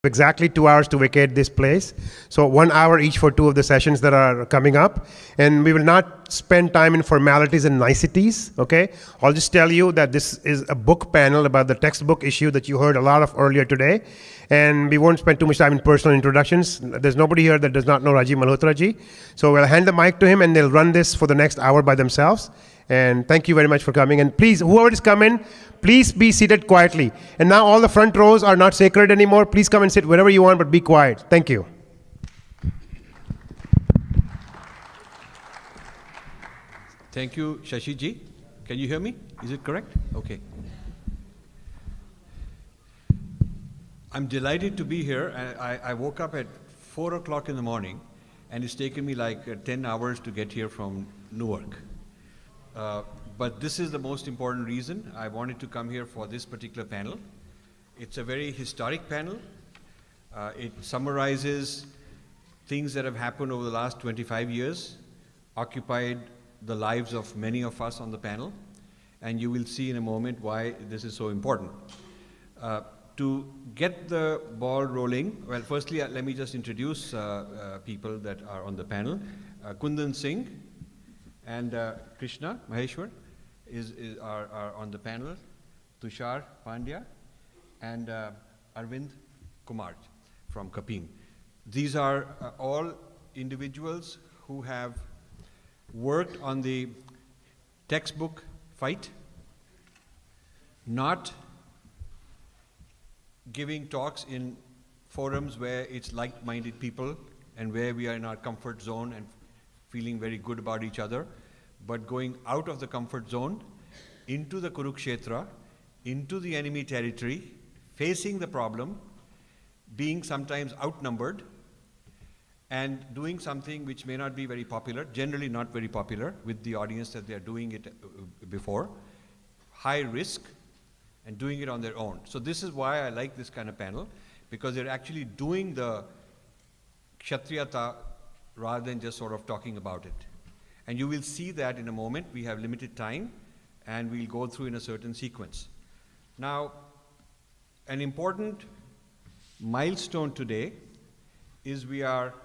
exactly 2 hours to vacate this place. So 1 hour each for 2 of the sessions that are coming up. And we will not spend time in formalities and niceties, okay? I'll just tell you that this is a book panel about the textbook issue that you heard a lot of earlier today. And we won't spend too much time in personal introductions. There's nobody here that does not know Rajiv Malhotra ji. So we'll hand the mic to him and they'll run this for the next hour by themselves. And thank you very much for coming. And please, whoever is coming, please be seated quietly. And now all the front rows are not sacred anymore. Please come and sit wherever you want, but be quiet. Thank you. Thank you, Shashi ji. Can you hear me? Is it correct? Okay. I'm delighted to be here. I woke up at 4 o'clock in the morning, and it's taken me like 10 hours to get here from Newark. But this is the most important reason I wanted to come here for this particular panel. It's a very historic panel. It summarizes things that have happened over the last 25 years, occupied the lives of many of us on the panel, and you will see in a moment why this is so important. To get the ball rolling, well, firstly, let me just introduce people that are on the panel. Kundan Singh and Krishna Maheshwari are on the panel. Tushar Pandya and Arvind Kumar from Kaping. These are all individuals who have worked on the textbook fight, not giving talks in forums where it's like-minded people and where we are in our comfort zone and feeling very good about each other, but going out of the comfort zone into the Kurukshetra, into the enemy territory, facing the problem, being sometimes outnumbered, and doing something which may not be very popular, generally not very popular with the audience that they are doing it before, high risk, and doing it on their own. So this is why I like this kind of panel, because they're actually doing the Kshatriyata rather than just sort of talking about it. And you will see that in a moment. We have limited time, and we'll go through in a certain sequence. Now, an important milestone today is we are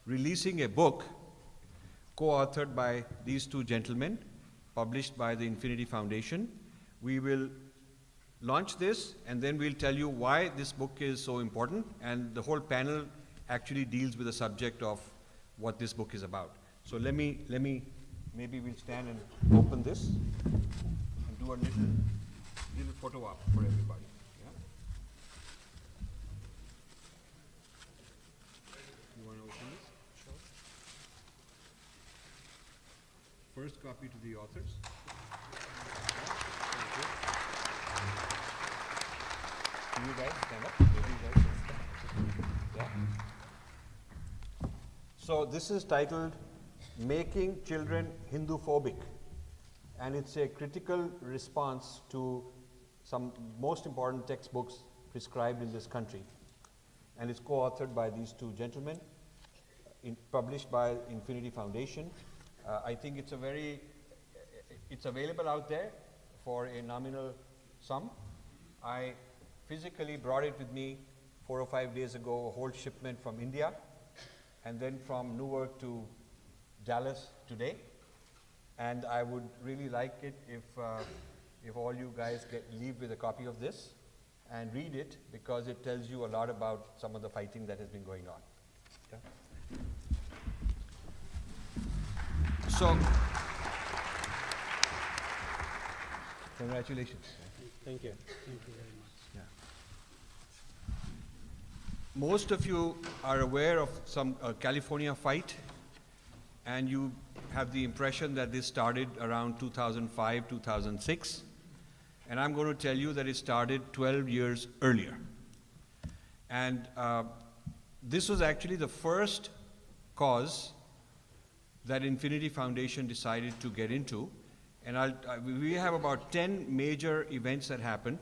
releasing a book co-authored by these two gentlemen, published by the Infinity Foundation. We will launch this, and then we'll tell you why this book is so important, and the whole panel actually deals with the subject of what this book is about. So maybe we'll stand and open this and do a little photo op for everybody. Yeah? You want to open this? Sure. First copy to the authors. Can you guys stand up? Maybe you guys stand up. Yeah. So this is titled Making Children Hinduphobic, and it's a critical response to some most important textbooks prescribed in this country. And it's co-authored by these two gentlemen, published by Infinity Foundation. I think it's available out there for a nominal sum. I physically brought it with me 4 or 5 days ago, a whole shipment from India, and then from Newark to Dallas today. And I would really like it if all you guys leave with a copy of this and read it, because it tells you a lot about some of the fighting that has been going on. Okay? So, congratulations. Thank you. Thank you very much. Yeah. Most of you are aware of some California fight, and you have the impression that this started around 2005, 2006. And I'm going to tell you that it started 12 years earlier. And this was actually the first cause that Infinity Foundation decided to get into. And we have about 10 major events that happened.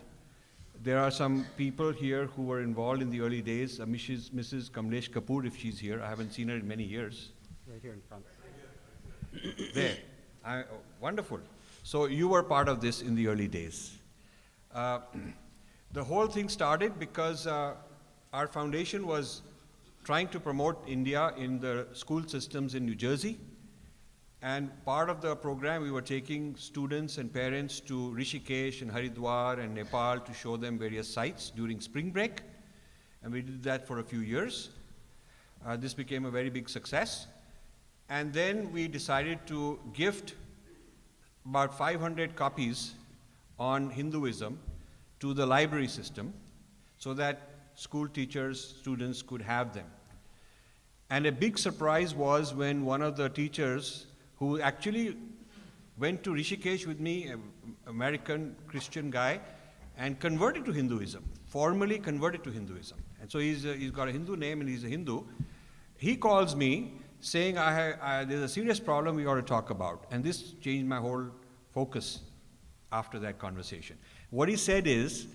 There are some people here who were involved in the early days. Mrs. Kamlesh Kapoor, if she's here. I haven't seen her in many years. Right here in front. There. Wonderful. So you were part of this in the early days. The whole thing started because our foundation was trying to promote India in the school systems in New Jersey. And part of the program, we were taking students and parents to Rishikesh and Haridwar and Nepal to show them various sites during spring break. And we did that for a few years. This became a very big success. And then we decided to gift about 500 copies on Hinduism to the library system so that school teachers, students could have them. And a big surprise was when one of the teachers who actually went to Rishikesh with me, an American Christian guy, and converted to Hinduism, formally converted to Hinduism. And so he's got a Hindu name and he's a Hindu. He calls me saying, there's a serious problem we ought to talk about. And this changed my whole focus after that conversation. What he said is,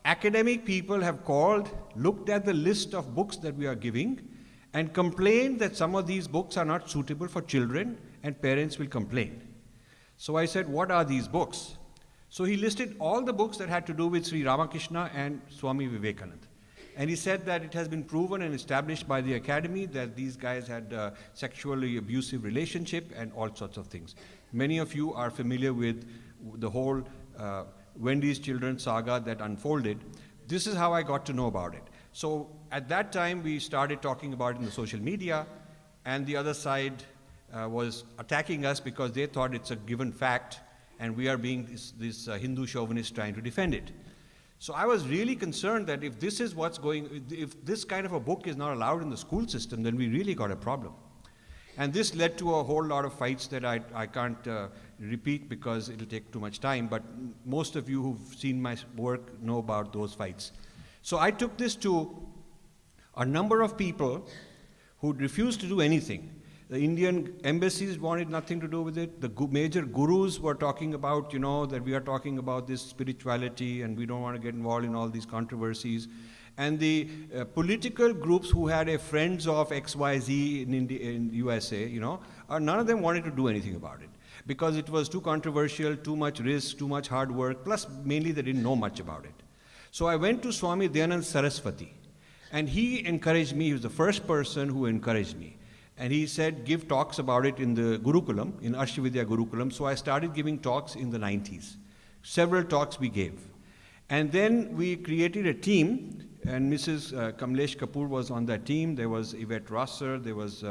academic people have called, looked at the list of books that we are giving, and complained that some of these books are not suitable for children, and parents will complain. So I said, what are these books? So he listed all the books that had to do with Sri Ramakrishna and Swami Vivekananda. And he said that it has been proven and established by the academy that these guys had a sexually abusive relationship and all sorts of things. Many of you are familiar with the whole Wendy's Children saga that unfolded. This is how I got to know about it. So at that time, we started talking about it in the social media, and the other side was attacking us because they thought it's a given fact, and we are being this Hindu chauvinist trying to defend it. So I was really concerned that if this is what's going, if this kind of a book is not allowed in the school system, then we really got a problem. And this led to a whole lot of fights that I can't repeat because it'll take too much time, but most of you who've seen my work know about those fights. So I took this to a number of people who refused to do anything. The Indian embassies wanted nothing to do with it. The major gurus were talking about, that we are talking about this spirituality and we don't want to get involved in all these controversies. And the political groups who had a Friends of XYZ in USA, none of them wanted to do anything about it because it was too controversial, too much risk, too much hard work, plus mainly they didn't know much about it. So I went to Swami Dayanand Saraswati, and he encouraged me. He was the first person who encouraged me. And he said, give talks about it in the Gurukulam, in Ashtavidya Gurukulam. So I started giving talks in the 90s. Several talks we gave. And then we created a team, and Mrs. Kamlesh Kapoor was on that team. There was Yvette Rosser, there was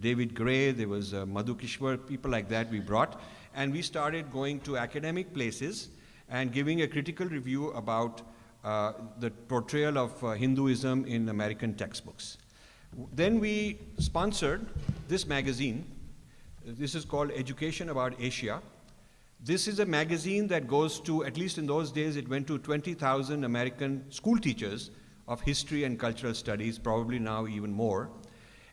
David Gray, there was Madhu Kishwar, people like that we brought. And we started going to academic places and giving a critical review about the portrayal of Hinduism in American textbooks. Then we sponsored this magazine. This is called Education About Asia. This is a magazine that goes to, at least in those days, it went to 20,000 American school teachers of history and cultural studies, probably now even more.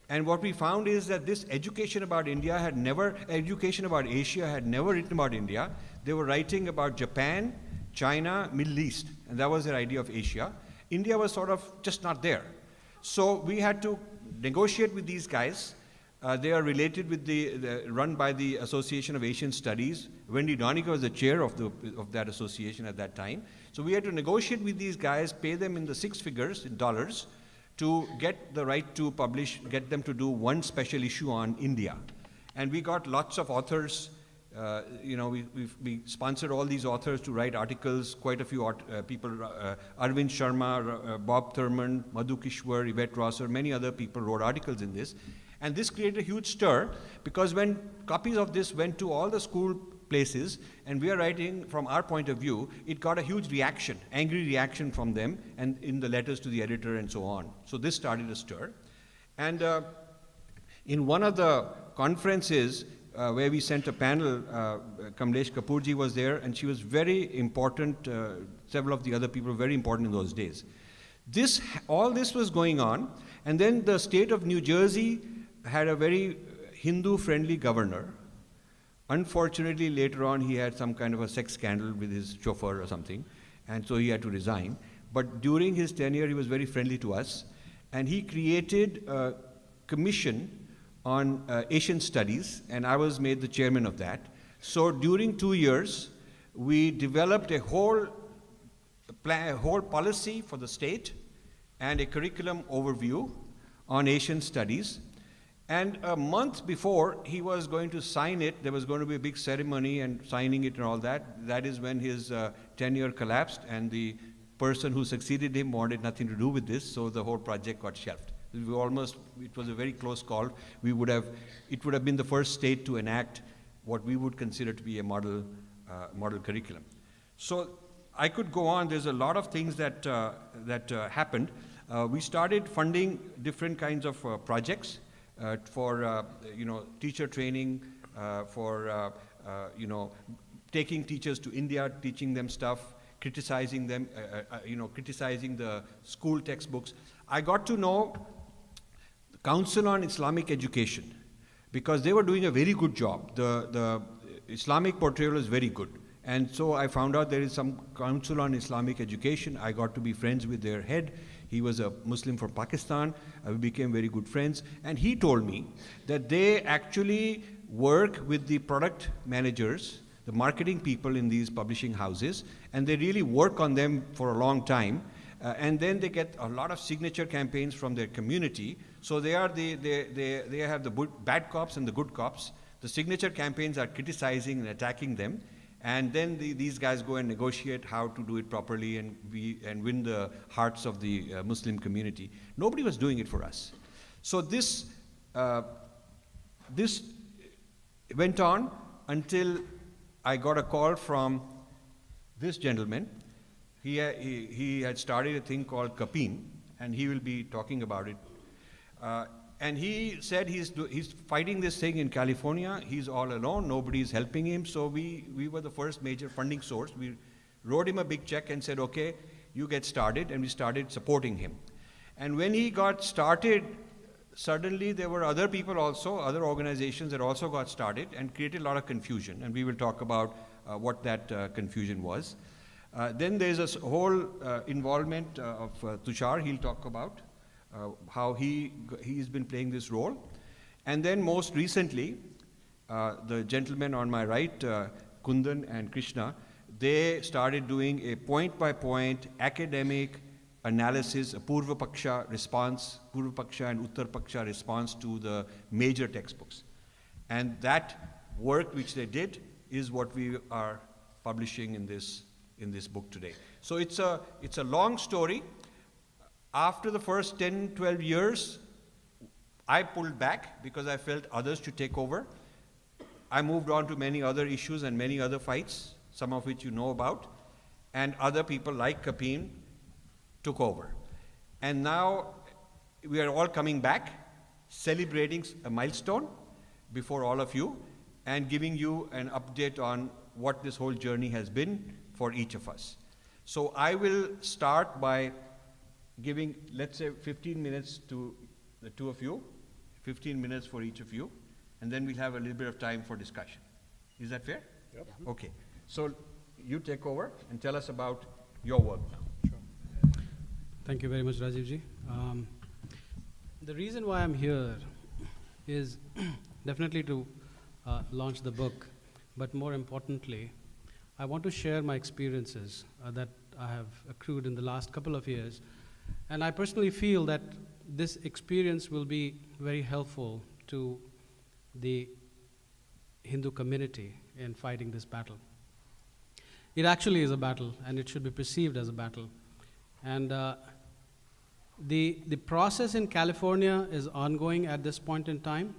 And what we found is that this Education About Asia had never written about India. They were writing about Japan, China, Middle East, and that was their idea of Asia. India was sort of just not there. So we had to negotiate with these guys. They are related with run by the Association of Asian Studies. Wendy Donica was the chair of that association at that time. So we had to negotiate with these guys, pay them in the six figures in dollars to get the right to publish, get them to do one special issue on India. And we got lots of authors. We sponsored all these authors to write articles, quite a few people, Arvind Sharma, Bob Thurman, Madhu Kishwar, Yvette Rosser, many other people wrote articles in this. And this created a huge stir because when copies of this went to all the school places, and we are writing from our point of view, it got a huge reaction, angry reaction from them, and in the letters to the editor and so on. So this started a stir. And in one of the conferences, where we sent a panel, Kamlesh Kapoorji was there, and she was very important. Several of the other people were very important in those days. All this was going on, and then the state of New Jersey had a very Hindu-friendly governor. Unfortunately, later on, he had some kind of a sex scandal with his chauffeur or something, and so he had to resign. But during his tenure, he was very friendly to us, and he created a commission on Asian studies, and I was made the chairman of that. So during 2 years, we developed a whole policy for the state and a curriculum overview on Asian studies. And a month before he was going to sign it, there was going to be a big ceremony and signing it and all that. That is when his tenure collapsed, and the person who succeeded him wanted nothing to do with this, so the whole project got shelved. It was a very close call. It would have been the first state to enact what we would consider to be a model curriculum. So I could go on. There's a lot of things that happened. We started funding different kinds of projects for teacher training, for taking teachers to India, teaching them stuff, criticizing them, criticizing the school textbooks. I got to know the Council on Islamic Education, because they were doing a very good job. The Islamic portrayal is very good. And so I found out there is some Council on Islamic Education. I got to be friends with their head. He was a Muslim from Pakistan. We became very good friends. And he told me that they actually work with the product managers, the marketing people in these publishing houses, and they really work on them for a long time. And then they get a lot of signature campaigns from their community. So they have the bad cops and the good cops. The signature campaigns are criticizing and attacking them. And then these guys go and negotiate how to do it properly and win the hearts of the Muslim community. Nobody was doing it for us. So this went on until I got a call from this gentleman. He had started a thing called Kapeen, and he will be talking about it. And he said he's fighting this thing in California. He's all alone. Nobody's helping him. So we were the first major funding source. We wrote him a big check and said, okay, you get started. And we started supporting him. And when he got started, suddenly there were other people also, other organizations that also got started and created a lot of confusion. And we will talk about what that confusion was. Then there's a whole involvement of Tushar. He'll talk about how he's been playing this role. And then most recently, the gentlemen on my right, Kundan and Krishna, they started doing a point-by-point academic analysis, a Purva Paksha response, Purva Paksha and Uttar Paksha response to the major textbooks. And that work which they did is what we are publishing in this book today. So it's a long story. After the first 10, 12 years, I pulled back because I felt others should take over. I moved on to many other issues and many other fights, some of which you know about, and other people like Kapeen took over. And now we are all coming back, celebrating a milestone before all of you, and giving you an update on what this whole journey has been for each of us. So I will start by giving, let's say, 15 minutes to the two of you, 15 minutes for each of you, and then we'll have a little bit of time for discussion. Is that fair? Yep. Okay. So you take over and tell us about your work now. Sure. Thank you very much, Rajivji. The reason why I'm here is definitely to launch the book, but more importantly, I want to share my experiences that I have accrued in the last couple of years. And I personally feel that this experience will be very helpful to the Hindu community in fighting this battle. It actually is a battle, and it should be perceived as a battle. And the process in California is ongoing at this point in time,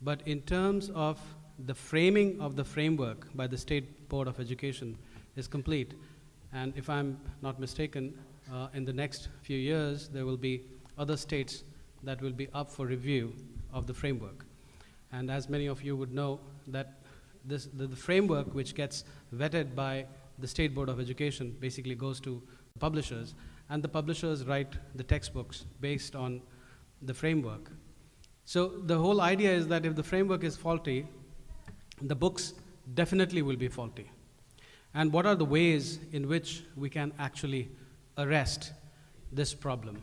but in terms of the framing of the framework by the State Board of Education is complete. And if I'm not mistaken, in the next few years, there will be other states that will be up for review of the framework. And as many of you would know, that the framework which gets vetted by the State Board of Education basically goes to the publishers, and the publishers write the textbooks based on the framework. So the whole idea is that if the framework is faulty, the books definitely will be faulty. And what are the ways in which we can actually arrest this problem?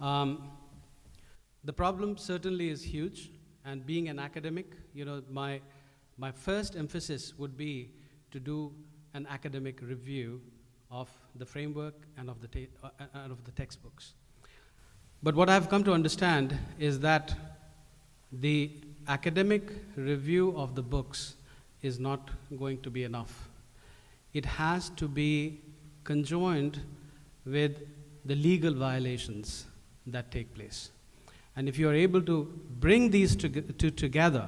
The problem certainly is huge, and being an academic, my first emphasis would be to do an academic review of the framework and of the textbooks. But what I've come to understand is that the academic review of the books is not going to be enough. It has to be conjoined with the legal violations that take place. And if you are able to bring these together,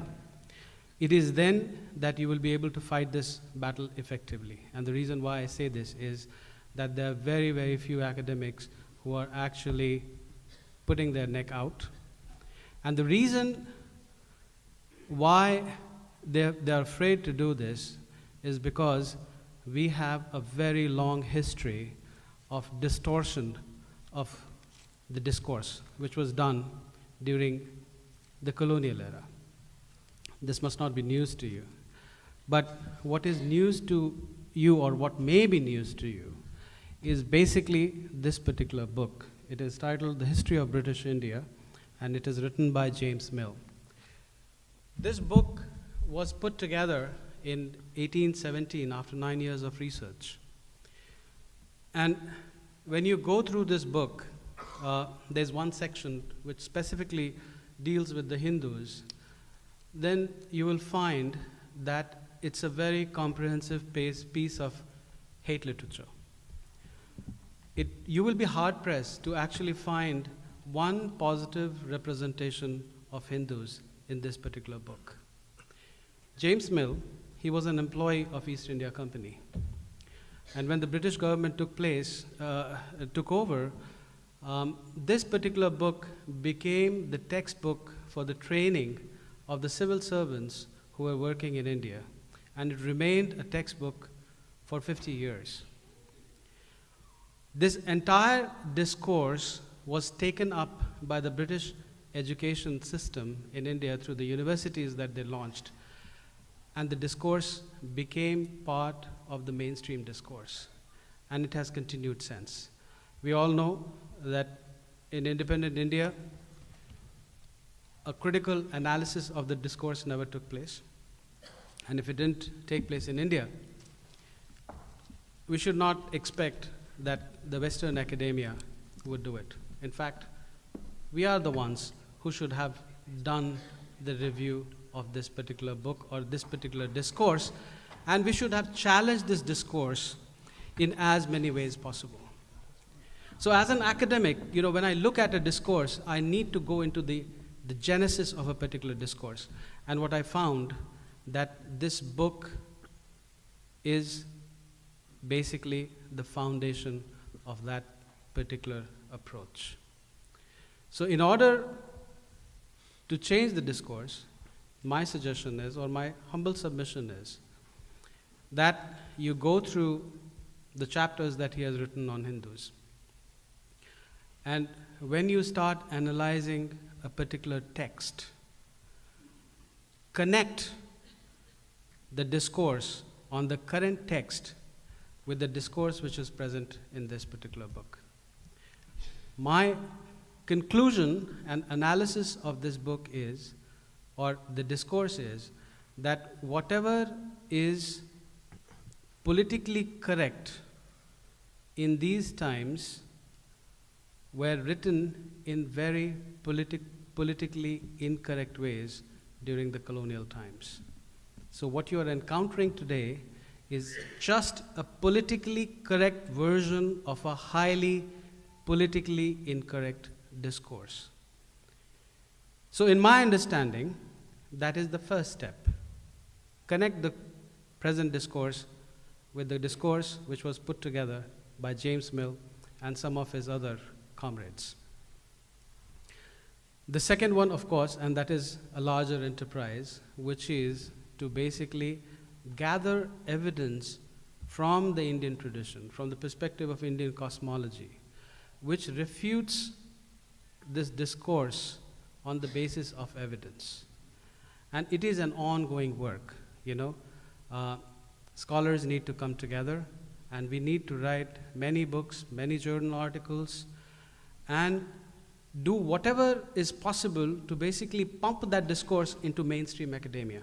it is then that you will be able to fight this battle effectively. And the reason why I say this is that there are very, very few academics who are actually putting their neck out. And the reason why they're afraid to do this is because we have a very long history of distortion of the discourse, which was done during the colonial era. This must not be news to you. But what is news to you, or what may be news to you, is basically this particular book. It is titled The History of British India, and it is written by James Mill. This book was put together in 1817 after 9 years of research. And when you go through this book, there's one section which specifically deals with the Hindus. Then you will find that it's a very comprehensive piece of hate literature. You will be hard-pressed to actually find one positive representation of Hindus in this particular book. James Mill, he was an employee of East India Company. And when the British government took over, this particular book became the textbook for the training of the civil servants who were working in India. And it remained a textbook for 50 years. This entire discourse was taken up by the British education system in India through the universities that they launched. And the discourse became part of the mainstream discourse. And it has continued since. We all know that in independent India, a critical analysis of the discourse never took place. And if it didn't take place in India, we should not expect that the Western academia would do it. In fact, we are the ones who should have done the review of this particular book or this particular discourse, and we should have challenged this discourse in as many ways possible. So as an academic, when I look at a discourse, I need to go into the genesis of a particular discourse. And what I found, that this book is basically the foundation of that particular approach. So in order to change the discourse, my suggestion is, or my humble submission is, that you go through the chapters that he has written on Hindus. And when you start analyzing a particular text, connect the discourse on the current text with the discourse which is present in this particular book. My conclusion and analysis of this book is, or the discourse is, that whatever is politically correct in these times were written in very politically incorrect ways during the colonial times. So what you are encountering today is just a politically correct version of a highly politically incorrect discourse. So in my understanding, that is the first step. Connect the present discourse with the discourse which was put together by James Mill and some of his other comrades. The second one, of course, and that is a larger enterprise, which is to basically gather evidence from the Indian tradition, from the perspective of Indian cosmology, which refutes this discourse on the basis of evidence. And it is an ongoing work, Scholars need to come together, and we need to write many books, many journal articles, and do whatever is possible to basically pump that discourse into mainstream academia.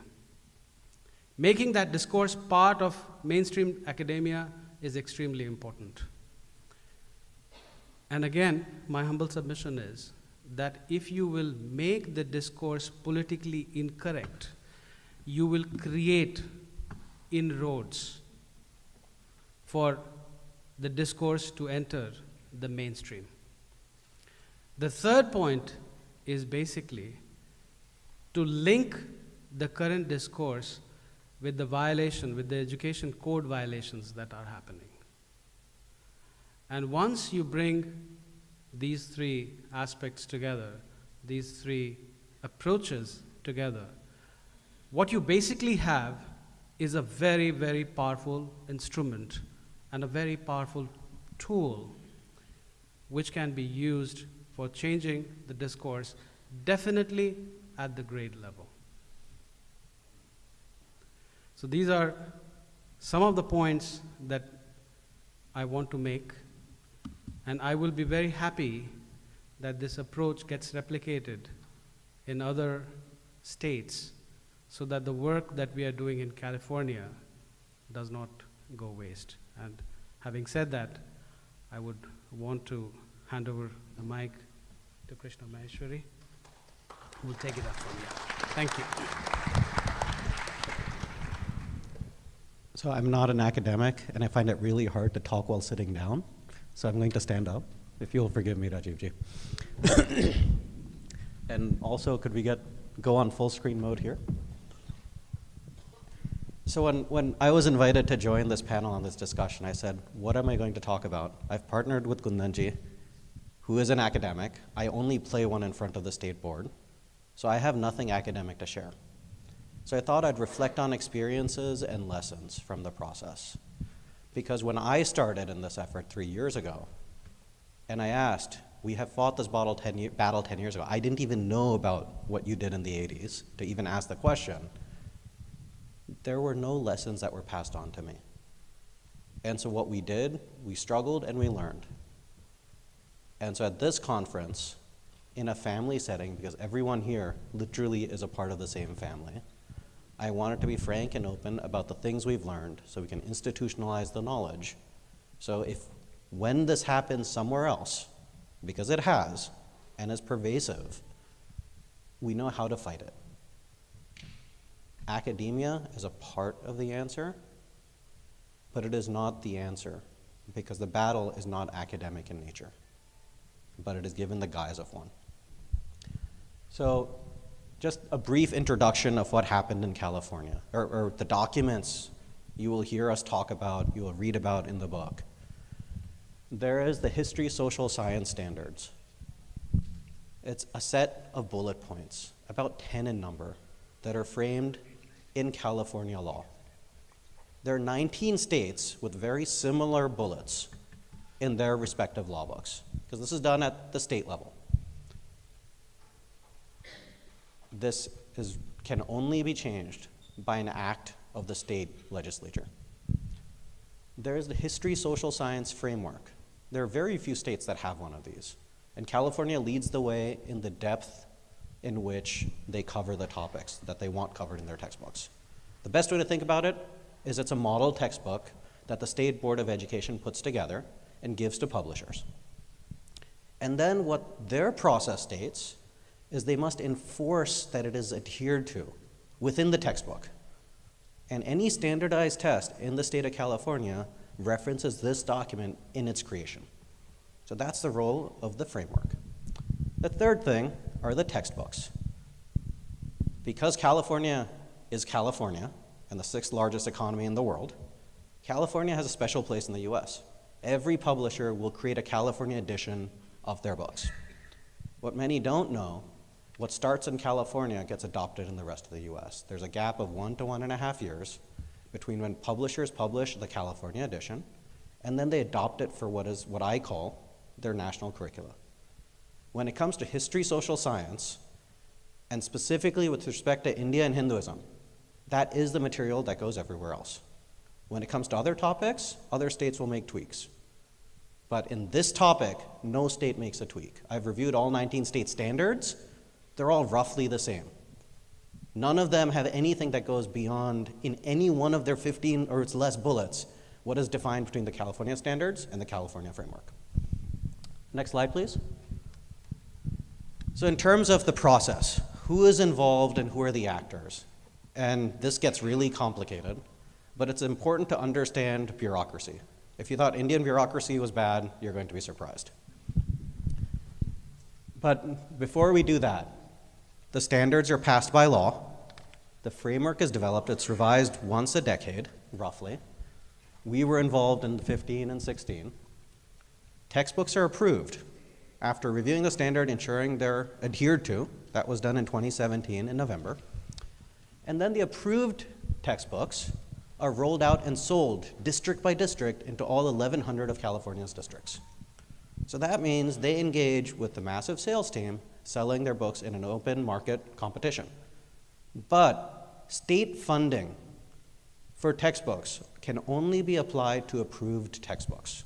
Making that discourse part of mainstream academia is extremely important. And again, my humble submission is that if you will make the discourse politically incorrect, you will create inroads for the discourse to enter the mainstream. The third point is basically to link the current discourse with the violation, with the education code violations that are happening. And once you bring these three aspects together, these three approaches together, what you basically have is a very, very powerful instrument and a very powerful tool which can be used for changing the discourse, definitely at the grade level. So these are some of the points that I want to make, and I will be very happy that this approach gets replicated in other states so that the work that we are doing in California does not go waste. And having said that, I would want to hand over the mic to Krishna Maheshwari, who will take it up from here. Thank you. So I'm not an academic, and I find it really hard to talk while sitting down. So I'm going to stand up, if you'll forgive me, Rajivji. And also, could we go on full screen mode here? So when I was invited to join this panel on this discussion, I said, what am I going to talk about? I've partnered with Kundanji, who is an academic. I only play one in front of the state board. So I have nothing academic to share. So I thought I'd reflect on experiences and lessons from the process. Because when I started in this effort 3 years ago, and I asked, we have fought this battle 10 years ago. I didn't even know about what you did in the 80s to even ask the question. There were no lessons that were passed on to me. And so what we did, we struggled and we learned. And so at this conference, in a family setting, because everyone here literally is a part of the same family, I wanted to be frank and open about the things we've learned so we can institutionalize the knowledge. So when this happens somewhere else, because it has, and is pervasive, we know how to fight it. Academia is a part of the answer, but it is not the answer, because the battle is not academic in nature, but it is given the guise of one. So just a brief introduction of what happened in California, or the documents you will hear us talk about, you will read about in the book. There is the History Social Science Standards. It's a set of bullet points, about 10 in number, that are framed in California law. There are 19 states with very similar bullets in their respective law books, because this is done at the state level. This can only be changed by an act of the state legislature. There is the History Social Science Framework. There are very few states that have one of these, and California leads the way in the depth in which they cover the topics that they want covered in their textbooks. The best way to think about it is it's a model textbook that the State Board of Education puts together and gives to publishers. And then what their process states is they must enforce that it is adhered to within the textbook. And any standardized test in the state of California references this document in its creation. So that's the role of the framework. The third thing are the textbooks. Because California is California and the 6th largest economy in the world, California has a special place in the US. Every publisher will create a California edition of their books. What many don't know, what starts in California gets adopted in the rest of the US. There's a gap of 1 to 1.5 years between when publishers publish the California edition, and then they adopt it for what I call their national curricula. When it comes to history, social science, and specifically with respect to India and Hinduism, that is the material that goes everywhere else. When it comes to other topics, other states will make tweaks. But in this topic, no state makes a tweak. I've reviewed all 19 state standards. They're all roughly the same. None of them have anything that goes beyond, in any one of their 15 or its less bullets, what is defined between the California standards and the California framework. Next slide, please. So in terms of the process, who is involved and who are the actors? And this gets really complicated, but it's important to understand bureaucracy. If you thought Indian bureaucracy was bad, you're going to be surprised. But before we do that, the standards are passed by law, the framework is developed, it's revised once a decade, roughly. We were involved in 15 and 16. Textbooks are approved after reviewing the standard, ensuring they're adhered to. That was done in 2017 in November. And then the approved textbooks are rolled out and sold district by district into all 1,100 of California's districts. So that means they engage with the massive sales team selling their books in an open market competition. But state funding for textbooks can only be applied to approved textbooks.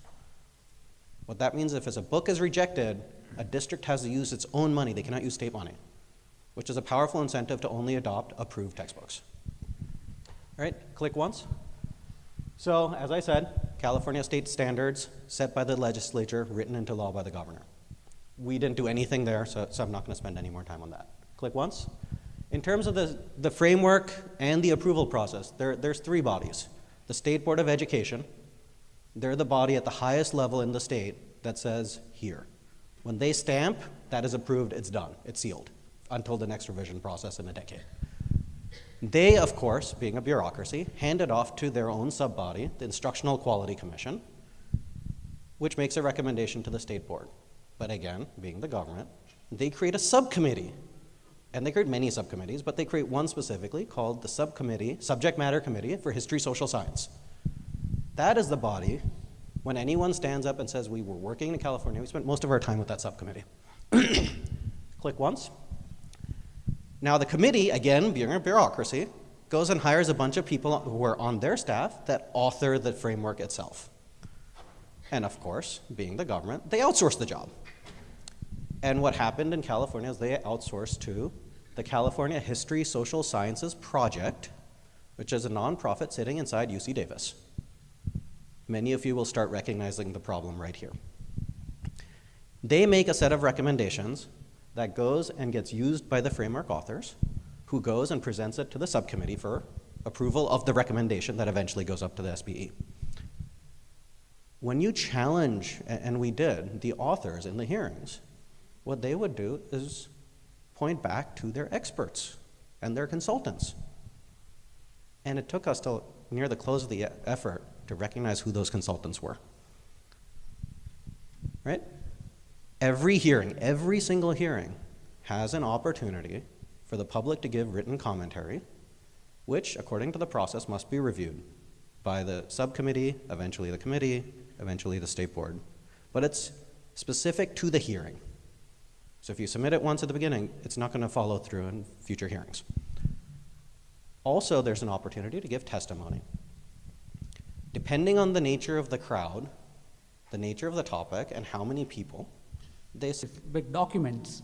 What that means, if a book is rejected, a district has to use its own money. They cannot use state money, which is a powerful incentive to only adopt approved textbooks. All right, click once. So, as I said, California state standards set by the legislature, written into law by the governor. We didn't do anything there, so I'm not going to spend any more time on that. Click once. In terms of the framework and the approval process, there's three bodies. The State Board of Education, they're the body at the highest level in the state that says here. When they stamp, that is approved, it's done, it's sealed, until the next revision process in a decade. They, of course, being a bureaucracy, hand it off to their own sub-body, the Instructional Quality Commission, which makes a recommendation to the State Board. But again, being the government, they create a subcommittee. And they create many subcommittees, but they create one specifically called the Subject Matter Committee for History, Social Science. That is the body, when anyone stands up and says we were working in California, we spent most of our time with that subcommittee. Click once. Now the committee, again, being a bureaucracy, goes and hires a bunch of people who are on their staff that author the framework itself. And of course, being the government, they outsource the job. And what happened in California is they outsourced to the California History Social Sciences Project, which is a nonprofit sitting inside UC Davis. Many of you will start recognizing the problem right here. They make a set of recommendations that goes and gets used by the framework authors, who goes and presents it to the subcommittee for approval of the recommendation that eventually goes up to the SBE. When you challenge, and we did, the authors in the hearings, what they would do is point back to their experts and their consultants. And it took us till near the close of the effort to recognize who those consultants were. Right? Every hearing, every single hearing, has an opportunity for the public to give written commentary, which, according to the process, must be reviewed by the subcommittee, eventually the committee, eventually the state board. But it's specific to the hearing. So if you submit it once at the beginning, it's not going to follow through in future hearings. Also, there's an opportunity to give testimony. Depending on the nature of the crowd, the nature of the topic, and how many people, they big documents